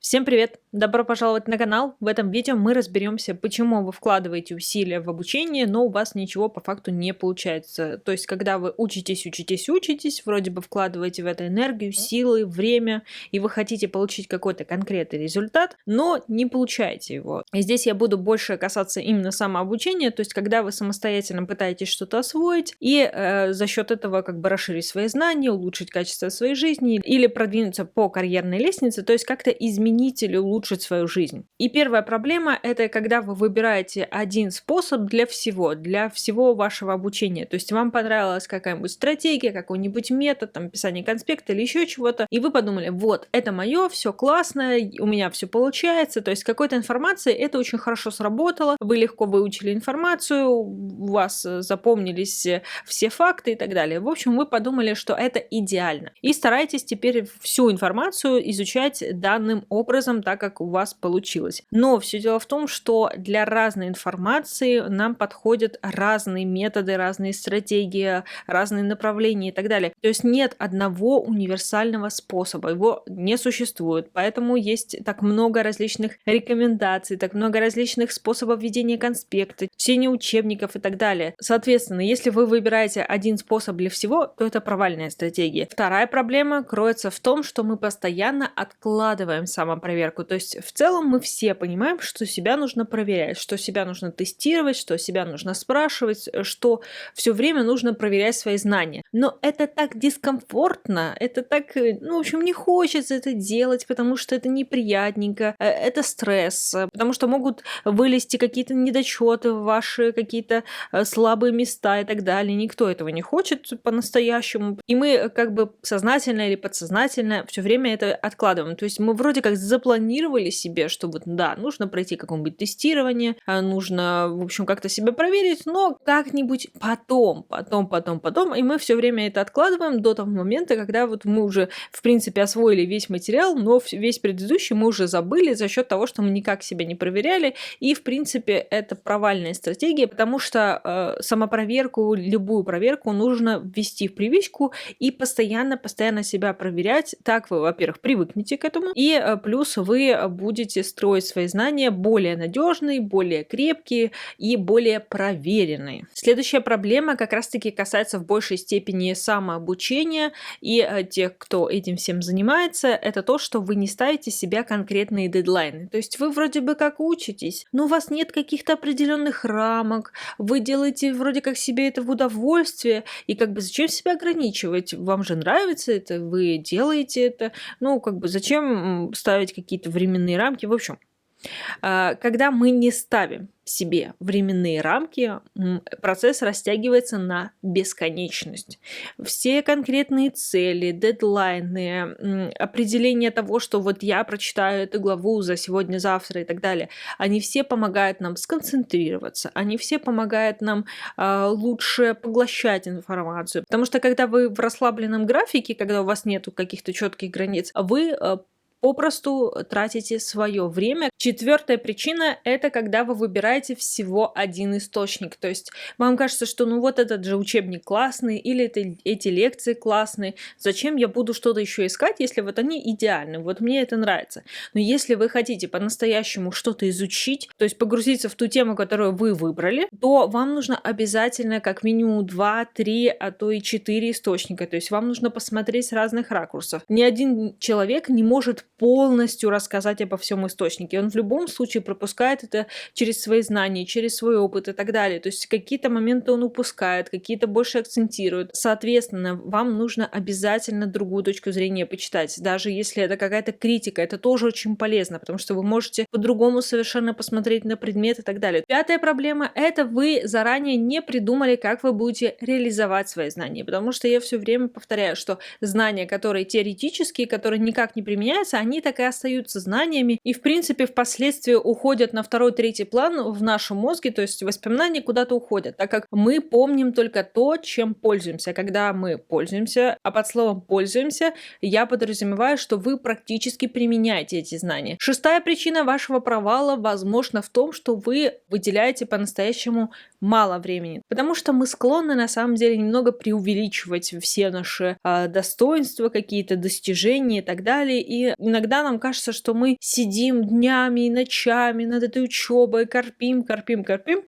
Всем привет! Добро пожаловать на канал. В этом видео мы разберемся, почему вы вкладываете усилия в обучение, но у вас ничего по факту не получается. То есть, когда вы учитесь, вроде бы вкладываете в это энергию, силы, время, и вы хотите получить какой-то конкретный результат, но не получаете его. И здесь я буду больше касаться именно самообучения, то есть, когда вы самостоятельно пытаетесь что-то освоить и за счет этого как бы расширить свои знания, улучшить качество своей жизни или продвинуться по карьерной лестнице, то есть как-то изменить или улучшить свою жизнь. И первая проблема – это когда вы выбираете один способ для всего вашего обучения. То есть вам понравилась какая-нибудь стратегия, какой-нибудь метод, там, писание конспекта или еще чего-то, и вы подумали, вот, это мое, все классно, у меня все получается. То есть какой-то информации это очень хорошо сработало, вы легко выучили информацию, у вас запомнились все факты и так далее. В общем, вы подумали, что это идеально. И старайтесь теперь всю информацию изучать данным образом, так как у вас получилось. Но все дело в том, что для разной информации нам подходят разные методы, разные стратегии, разные направления и так далее. То есть нет одного универсального способа, его не существует. Поэтому есть так много различных рекомендаций, так много различных способов ведения конспекта, чтения учебников и так далее. Соответственно, если вы выбираете один способ для всего, то это провальная стратегия. Вторая проблема кроется в том, что мы постоянно откладываем самопроверку. То есть в целом мы все понимаем, что себя нужно проверять, что себя нужно тестировать, что себя нужно спрашивать, что все время нужно проверять свои знания. Но это так дискомфортно, это так, в общем, не хочется это делать, потому что это неприятненько, это стресс, потому что могут вылезти какие-то недочеты, ваши какие-то слабые места и так далее. Никто этого не хочет по-настоящему. И мы как бы сознательно или подсознательно все время это откладываем. То есть мы вроде как запланировали себе, что вот да, нужно пройти какое-нибудь тестирование, нужно, в общем, как-то себя проверить, но как-нибудь потом. И мы все время это откладываем до того момента, когда вот мы уже, в принципе, освоили весь материал, но весь предыдущий мы уже забыли за счет того, что мы никак себя не проверяли. И, в принципе, это провальная стратегия, потому что самопроверку, любую проверку нужно ввести в привычку и постоянно себя проверять. Так вы, во-первых, привыкнете к этому, и плюс вы будете строить свои знания более надежные, более крепкие и более проверенные. Следующая проблема как раз-таки касается в большей степени самообучения и тех, кто этим всем занимается, это то, что вы не ставите себе конкретные дедлайны. То есть вы вроде бы как учитесь, но у вас нет каких-то определенных рамок, вы делаете вроде как себе это в удовольствие, и как бы зачем себя ограничивать? Вам же нравится это, вы делаете это, зачем ставить какие-то временные рамки? В общем, когда мы не ставим себе временные рамки, процесс растягивается на бесконечность. Все конкретные цели, дедлайны, определение того, что вот я прочитаю эту главу за сегодня-завтра и так далее, они все помогают нам сконцентрироваться, они все помогают нам лучше поглощать информацию. Потому что когда вы в расслабленном графике, когда у вас нету каких-то четких границ, вы попросту тратите свое время. Четвертая причина – это когда вы выбираете всего один источник. То есть вам кажется, что вот этот же учебник классный, или эти лекции классные. Зачем я буду что-то еще искать, если вот они идеальны? Вот мне это нравится. Но если вы хотите по-настоящему что-то изучить, то есть погрузиться в ту тему, которую вы выбрали, то вам нужно обязательно как минимум 2, 3, а то и 4 источника. То есть вам нужно посмотреть с разных ракурсов. Ни один человек не может полностью рассказать обо всем источнике. Он в любом случае пропускает это через свои знания, через свой опыт и так далее. То есть какие-то моменты он упускает, какие-то больше акцентирует. Соответственно, вам нужно обязательно другую точку зрения почитать. Даже если это какая-то критика, это тоже очень полезно, потому что вы можете по-другому совершенно посмотреть на предмет и так далее. Пятая проблема – это вы заранее не придумали, как вы будете реализовать свои знания. Потому что я все время повторяю, что знания, которые теоретические, которые никак не применяются, они так и остаются знаниями и, в принципе, впоследствии уходят на второй, третий план в нашем мозге, то есть воспоминания куда-то уходят, так как мы помним только то, чем пользуемся. Когда мы пользуемся, а под словом «пользуемся» я подразумеваю, что вы практически применяете эти знания. Шестая причина вашего провала, возможно, в том, что вы выделяете по-настоящему мало времени, потому что мы склонны, на самом деле, немного преувеличивать все наши достоинства, какие-то достижения и так далее, и иногда иногда нам кажется, что мы сидим днями и ночами над этой учебой, корпим,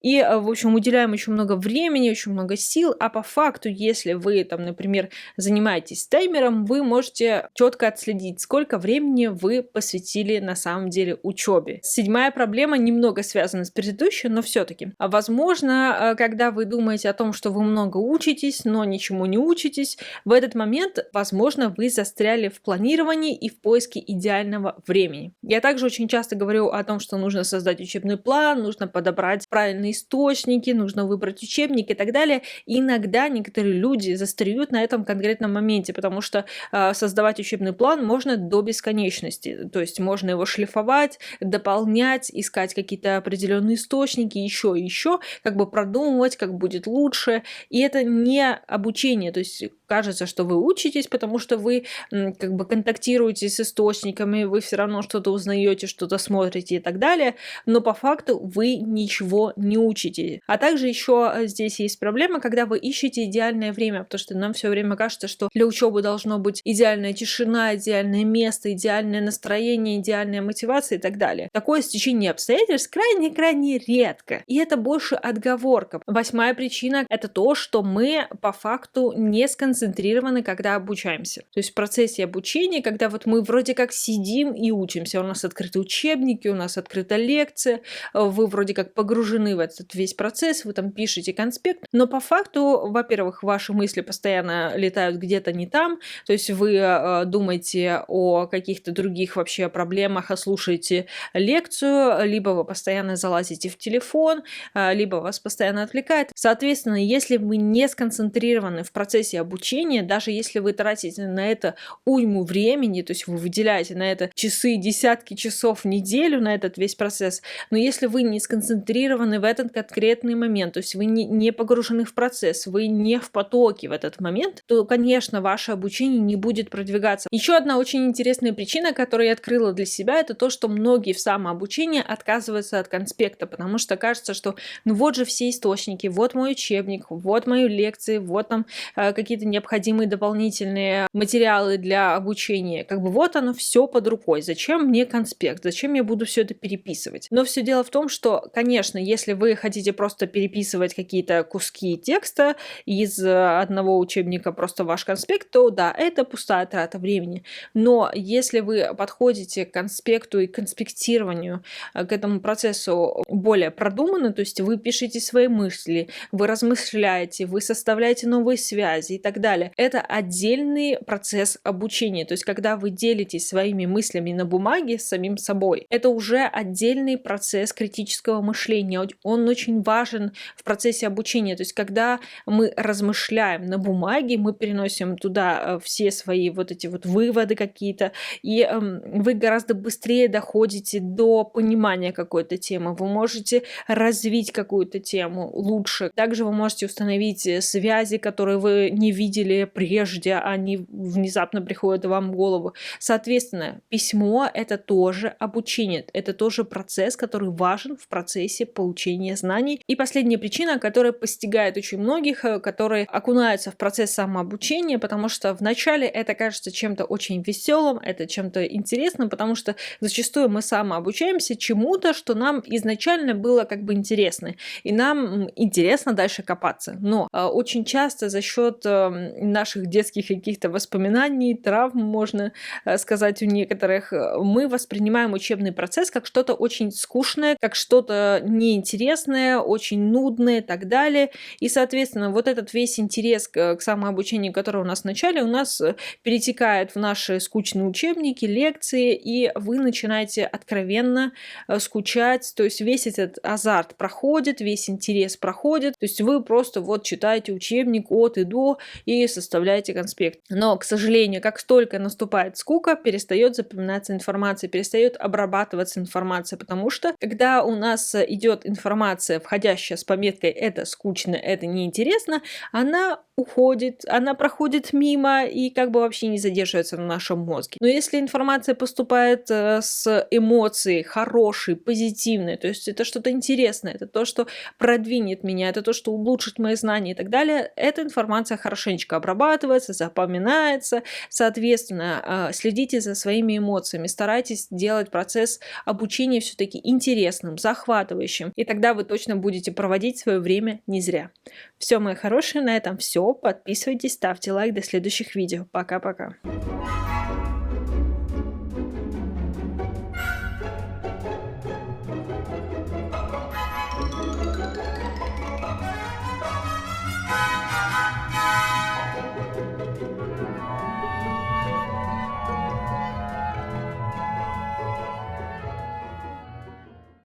и, в общем, уделяем очень много времени, очень много сил, а по факту, если вы, там, например, занимаетесь таймером, вы можете четко отследить, сколько времени вы посвятили на самом деле учебе. Седьмая проблема немного связана с предыдущей, но все-таки. Возможно, когда вы думаете о том, что вы много учитесь, но ничему не учитесь, в этот момент, возможно, вы застряли в планировании и в поиске идеального времени. Я также очень часто говорю о том, что нужно создать учебный план, нужно подобрать правильные источники, нужно выбрать учебник и так далее. И иногда некоторые люди застряют на этом конкретном моменте, потому что создавать учебный план можно до бесконечности. То есть можно его шлифовать, дополнять, искать какие-то определенные источники, еще и еще, как бы продумывать, как будет лучше. И это не обучение, то есть кажется, что вы учитесь, потому что вы как бы контактируете с источниками, вы все равно что-то узнаете, что-то смотрите и так далее, но по факту вы ничего не учите. А также еще здесь есть проблема, когда вы ищете идеальное время, потому что нам все время кажется, что для учебы должно быть идеальная тишина, идеальное место, идеальное настроение, идеальная мотивация и так далее. Такое стечение обстоятельств крайне-крайне редко. И это больше отговорка. Восьмая причина — это то, что мы по факту не сконцентрированы, когда обучаемся. То есть в процессе обучения, когда вот мы вроде как сидим и учимся, у нас открыты учебники, у нас открыта лекция, вы вроде как погружены в этот весь процесс, вы там пишете конспект, но по факту, во-первых, ваши мысли постоянно летают где-то не там, то есть вы думаете о каких-то других вообще проблемах, а слушаете лекцию, либо вы постоянно залазите в телефон, либо вас постоянно отвлекает. Соответственно, если вы не сконцентрированы в процессе обучения, даже если вы тратите на это уйму времени, то есть вы выделяете на это часы, десятки часов в неделю на этот весь процесс, но если вы не сконцентрированы в этот конкретный момент, то есть вы не погружены в процесс, вы не в потоке в этот момент, то, конечно, ваше обучение не будет продвигаться. Еще одна очень интересная причина, которую я открыла для себя, это то, что многие в самообучении отказываются от конспекта, потому что кажется, что ну вот же все источники, вот мой учебник, вот мои лекции, вот там какие-то необходимые дополнительные материалы для обучения. Как бы вот оно все под рукой. Зачем мне конспект? Зачем я буду все это переписывать? Но все дело в том, что, конечно, если вы хотите просто переписывать какие-то куски текста из одного учебника, просто ваш конспект, то да, это пустая трата времени. Но если вы подходите к конспекту и конспектированию, к этому процессу более продуманно, то есть вы пишете свои мысли, вы размышляете, вы составляете новые связи и так далее. Это отдельный процесс обучения. То есть когда вы делитесь своими мыслями на бумаге с самим собой, это уже отдельный процесс критического мышления. Он очень важен в процессе обучения. То есть когда мы размышляем на бумаге, мы переносим туда все свои вот эти вот выводы какие-то, и вы гораздо быстрее доходите до понимания какой-то темы. Вы можете развить какую-то тему лучше. Также вы можете установить связи, которые вы не видели прежде, они внезапно приходят вам в голову. Соответственно, письмо — это тоже обучение, это тоже процесс, который важен в процессе получения знаний. И последняя причина, которая постигает очень многих, которые окунаются в процесс самообучения, потому что вначале это кажется чем-то очень веселым, это чем-то интересным, потому что зачастую мы самообучаемся чему-то, что нам изначально было как бы интересно, и нам интересно дальше копаться. Но очень часто за счет наших детских каких-то воспоминаний, травм, можно сказать, у некоторых, мы воспринимаем учебный процесс как что-то очень скучное, как что-то неинтересное, очень нудное и так далее. И, соответственно, вот этот весь интерес к самообучению, который у нас в начале, у нас перетекает в наши скучные учебники, лекции, и вы начинаете откровенно скучать, то есть весь этот азарт проходит, весь интерес проходит, то есть вы просто вот читаете учебник от и до и составляете конспект. Но, к сожалению, как только наступает скука, перестает запоминаться информация, перестает обрабатываться информация, потому что когда у нас идет информация, входящая с пометкой «это скучно, это неинтересно», она уходит, она проходит мимо и как бы вообще не задерживается на нашем мозге. Но если информация поступает с эмоцией хорошей, позитивной, то есть это что-то интересное, это то, что продвинет меня, это то, что улучшит мои знания и так далее, эта информация хорошенечко потихонечку обрабатывается, запоминается. Соответственно, следите за своими эмоциями, старайтесь делать процесс обучения все-таки интересным, захватывающим, и тогда вы точно будете проводить свое время не зря. Все, мои хорошие, на этом все. Подписывайтесь, ставьте лайк, до следующих видео. Пока-пока.